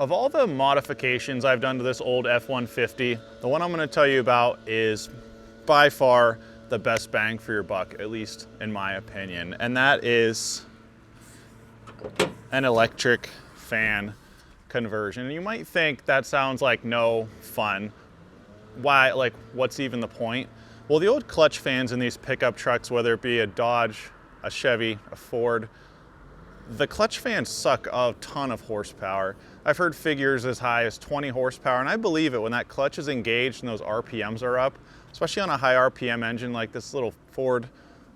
Of all the modifications I've done to this old F-150, the one I'm going to tell you about is by far the best bang for your buck, at least in my opinion, and that is an electric fan conversion. And you might think that sounds like no fun. Why, like, what's even the point? Well, the old clutch fans in these pickup trucks, whether it be a Dodge, a Chevy, a Ford, the clutch fans suck a ton of horsepower. I've heard figures as high as 20 horsepower, and I believe it when that clutch is engaged and those RPMs are up, especially on a high RPM engine like this little Ford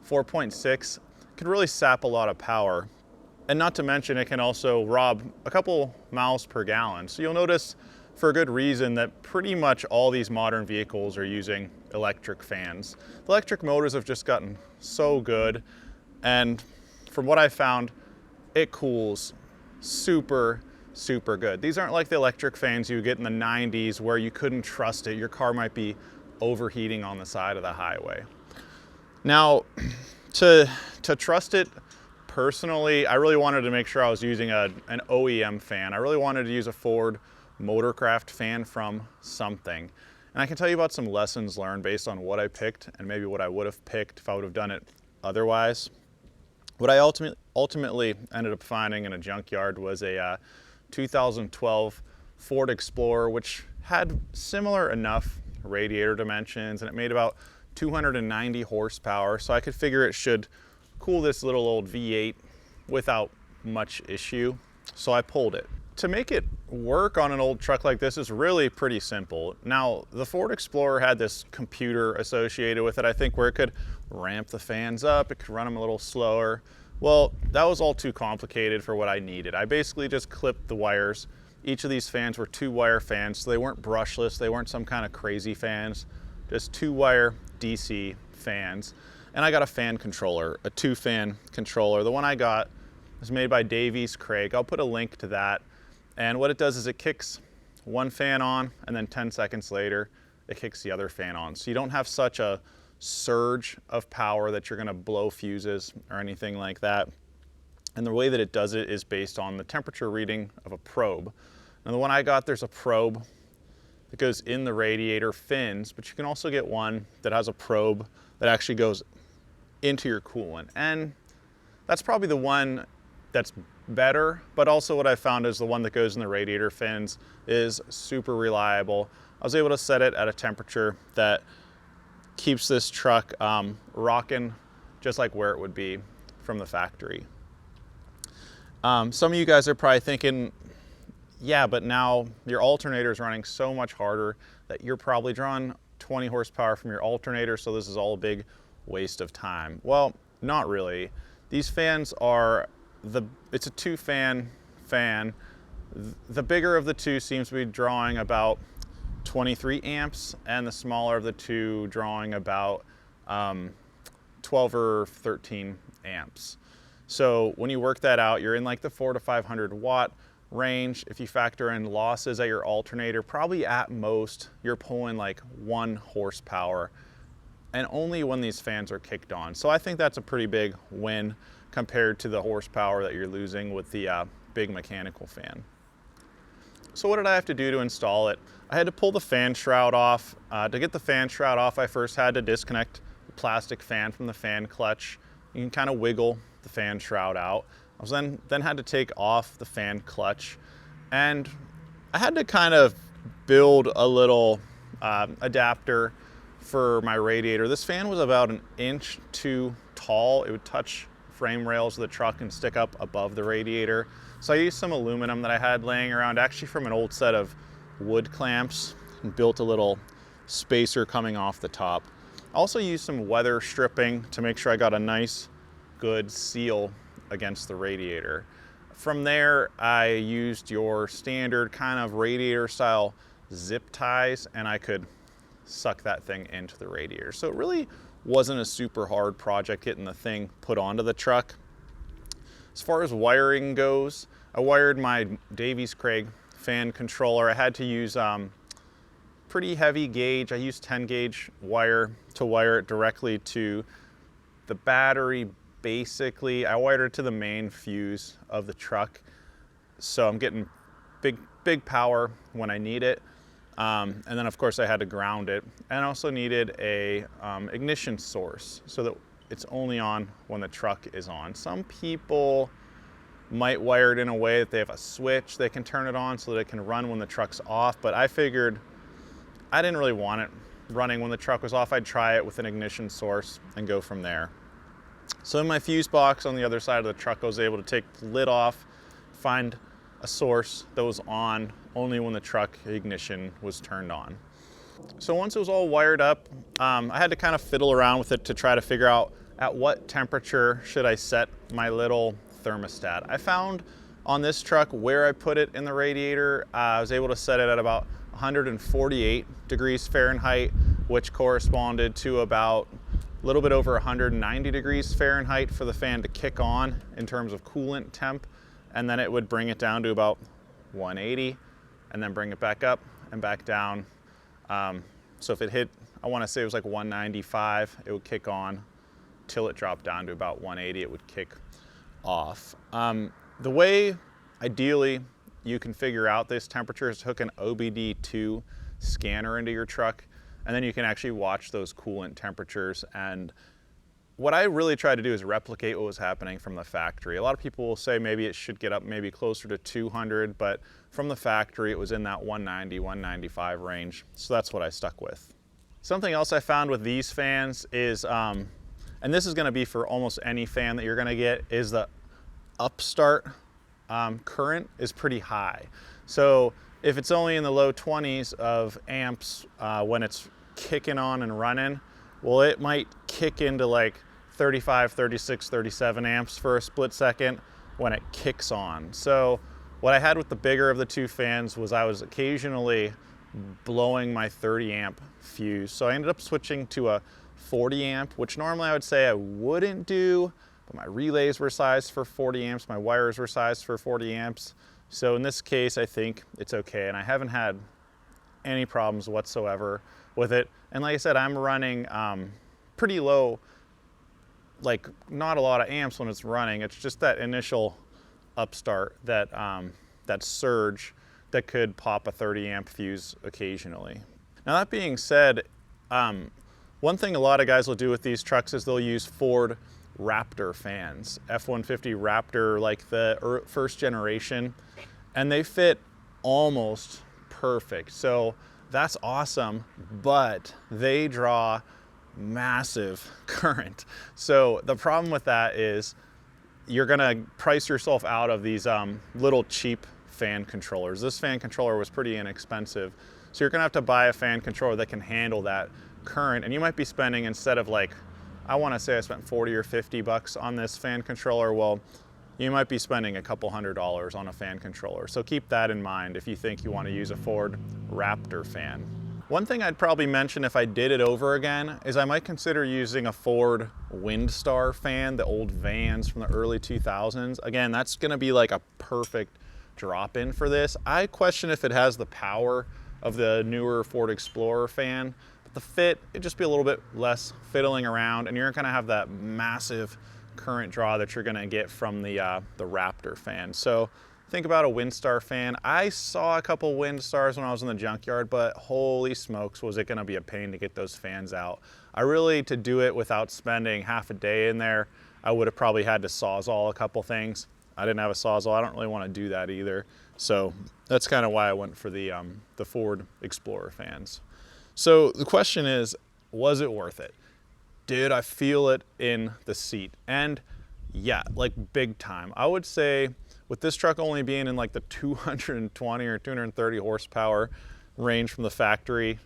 4.6, it can really sap a lot of power. And not to mention, it can also rob a couple miles per gallon. So you'll notice for a good reason that pretty much all these modern vehicles are using electric fans. The electric motors have just gotten so good, and from what I found, it cools super good. These aren't like the electric fans you get in the 90s where you couldn't trust it. Your car might be overheating on the side of the highway. Now, to trust it personally, I really wanted to make sure I was using an OEM fan. I really wanted to use a Ford Motorcraft fan from something. And I can tell you about some lessons learned based on what I picked and maybe what I would have picked if I would have done it otherwise. What I ultimately ended up finding in a junkyard was a 2012 Ford Explorer, which had similar enough radiator dimensions, and it made about 290 horsepower, so I could figure it should cool this little old V8 without much issue, so I pulled it. To make it work on an old truck like this is really pretty simple. Now, the Ford Explorer had this computer associated with it, I think, where it could ramp the fans up, it could run them a little slower. Well, that was all too complicated for what I needed. I basically just clipped the wires. Each of these fans were 2-wire fans, so they weren't brushless, they weren't some kind of crazy fans, just 2-wire DC fans. And I got a fan controller, a 2-fan controller. The one I got was made by Davies Craig. I'll put a link to that. And what it does is it kicks one fan on, and then 10 seconds later, it kicks the other fan on. So you don't have such a surge of power that you're gonna blow fuses or anything like that. And the way that it does it is based on the temperature reading of a probe. Now the one I got, there's a probe that goes in the radiator fins, but you can also get one that has a probe that actually goes into your coolant. And that's probably the one that's better, but also what I found is the one that goes in the radiator fins is super reliable. I was able to set it at a temperature that keeps this truck rocking just like where it would be from the factory. Some of you guys are probably thinking, yeah, but now your alternator is running so much harder that you're probably drawing 20 horsepower from your alternator, so this is all a big waste of time. Well, not really. These fans are it's a 2-fan fan. The bigger of the two seems to be drawing about 23 amps, and the smaller of the two drawing about 12 or 13 amps. So when you work that out, you're in like the 400 to 500 watt range. If you factor in losses at your alternator, probably at most you're pulling like 1 horsepower, and only when these fans are kicked on. So I think that's a pretty big win compared to the horsepower that you're losing with the big mechanical fan. So what did I have to do to install it? I had to pull the fan shroud off. To get the fan shroud off, I first had to disconnect the plastic fan from the fan clutch. You can kind of wiggle the fan shroud out. I was then had to take off the fan clutch, and I had to kind of build a little adapter for my radiator. This fan was about 1 inch too tall. It would touch frame rails of the truck and stick up above the radiator. So I used some aluminum that I had laying around, actually from an old set of wood clamps, and built a little spacer coming off the top. I also used some weather stripping to make sure I got a nice, good seal against the radiator. From there, I used your standard kind of radiator style zip ties, and I could suck that thing into the radiator. So it really wasn't a super hard project getting the thing put onto the truck. As far as wiring goes, I wired my Davies Craig fan controller. I had to use pretty heavy gauge. I used 10 gauge wire to wire it directly to the battery. Basically, I wired it to the main fuse of the truck. So I'm getting big power when I need it. And then of course I had to ground it, and I also needed a ignition source so that it's only on when the truck is on. Some people might wire it in a way that they have a switch they can turn it on so that it can run when the truck's off, but I figured I didn't really want it running when the truck was off. I'd try it with an ignition source and go from there. So in my fuse box on the other side of the truck, I was able to take the lid off, find a source that was on only when the truck ignition was turned on. So once it was all wired up, I had to kind of fiddle around with it to try to figure out at what temperature should I set my little thermostat. I found on this truck where I put it in the radiator, I was able to set it at about 148 degrees Fahrenheit, which corresponded to about a little bit over 190 degrees Fahrenheit for the fan to kick on in terms of coolant temp, and then it would bring it down to about 180 and then bring it back up and back down. So if it hit, I want to say it was like 195, it would kick on till it dropped down to about 180, it would kick off. The way ideally you can figure out this temperature is to hook an OBD2 scanner into your truck, and then you can actually watch those coolant temperatures. And what I really try to do is replicate what was happening from the factory. A lot of people will say maybe it should get up maybe closer to 200, but from the factory it was in that 190, 195 range. So that's what I stuck with. Something else I found with these fans is, and this is gonna be for almost any fan that you're gonna get, is the upstart current is pretty high. So if it's only in the low 20s of amps when it's kicking on and running, well, it might kick into like 35, 36, 37 amps for a split second when it kicks on. So what I had with the bigger of the two fans was I was occasionally blowing my 30 amp fuse. So I ended up switching to a 40 amp, which normally I would say I wouldn't do, but my relays were sized for 40 amps, my wires were sized for 40 amps. So in this case, I think it's okay, and I haven't had any problems whatsoever with it. And like I said, I'm running pretty low, like not a lot of amps when it's running. It's just that initial upstart, that that surge that could pop a 30 amp fuse occasionally. Now that being said, one thing a lot of guys will do with these trucks is they'll use Ford Raptor fans, F-150 Raptor, like the first generation, and they fit almost perfect. So that's awesome, but they draw massive current. So the problem with that is you're gonna price yourself out of these little cheap fan controllers. This fan controller was pretty inexpensive, so you're gonna have to buy a fan controller that can handle that current, and you might be spending, instead of like, I wanna say I spent 40 or 50 bucks on this fan controller, well, you might be spending a couple $100s on a fan controller. So keep that in mind if you think you wanna use a Ford Raptor fan. One thing I'd probably mention if I did it over again is I might consider using a Ford Windstar fan, the old vans from the early 2000s. Again, that's gonna be like a perfect drop-in for this. I question if it has the power of the newer Ford Explorer fan, but the fit, it'd just be a little bit less fiddling around, and you're gonna have that massive current draw that you're gonna get from the Raptor fan. So think about a Windstar fan. I saw a couple Windstars when I was in the junkyard, but holy smokes, was it gonna be a pain to get those fans out. I really, to do it without spending half a day in there, I would have probably had to Sawzall a couple things. I didn't have a Sawzall. I don't really wanna do that either. So that's kind of why I went for the Ford Explorer fans. So the question is, was it worth it? Did I feel it in the seat? And yeah, like big time. I would say with this truck only being in like the 220 or 230 horsepower range from the factory,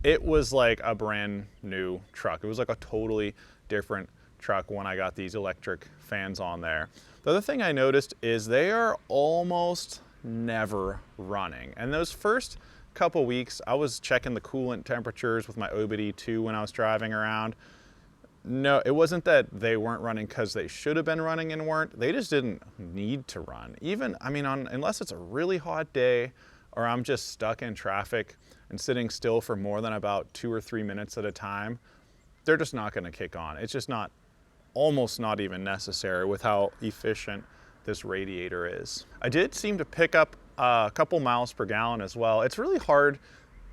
it was like a brand new truck. It was like a totally different truck when I got these electric fans on there. The other thing I noticed is they are almost never running. And those first couple weeks, I was checking the coolant temperatures with my OBD2 when I was driving around. No, it wasn't that they weren't running because they should have been running and weren't. They just didn't need to run. Even, I mean, unless it's a really hot day or I'm just stuck in traffic and sitting still for more than about 2 or 3 minutes at a time, they're just not gonna kick on. It's just not, almost not even necessary with how efficient this radiator is. I did seem to pick up a couple miles per gallon as well. It's really hard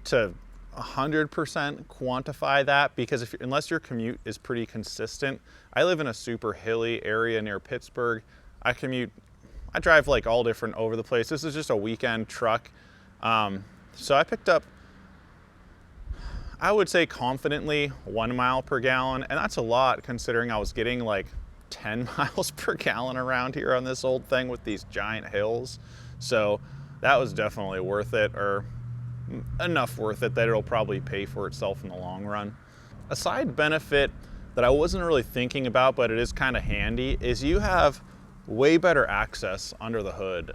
to 100% quantify that because unless your commute is pretty consistent. I live in a super hilly area near Pittsburgh. I drive like all different over the place. This is just a weekend truck. So I picked up, I would say confidently 1 mile per gallon, and that's a lot considering I was getting like 10 miles per gallon around here on this old thing with these giant hills. So that was definitely worth it, or enough worth it that it'll probably pay for itself in the long run. A side benefit that I wasn't really thinking about, but it is kind of handy, is you have way better access under the hood.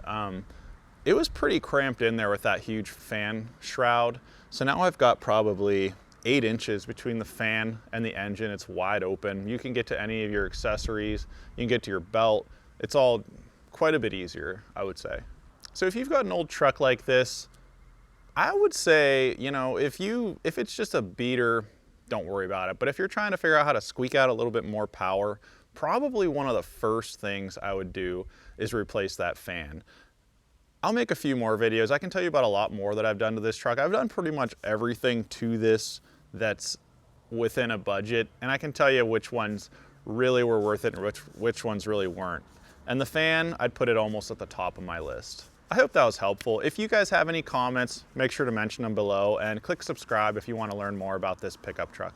It was pretty cramped in there with that huge fan shroud. So now I've got probably 8 inches between the fan and the engine. It's wide open. You can get to any of your accessories. You can get to your belt. It's all quite a bit easier, I would say. So if you've got an old truck like this, I would say, you know, if it's just a beater, don't worry about it. But if you're trying to figure out how to squeak out a little bit more power, probably one of the first things I would do is replace that fan. I'll make a few more videos. I can tell you about a lot more that I've done to this truck. I've done pretty much everything to this that's within a budget, and I can tell you which ones really were worth it and which ones really weren't. And the fan, I'd put it almost at the top of my list. I hope that was helpful. If you guys have any comments, make sure to mention them below and click subscribe if you want to learn more about this pickup truck.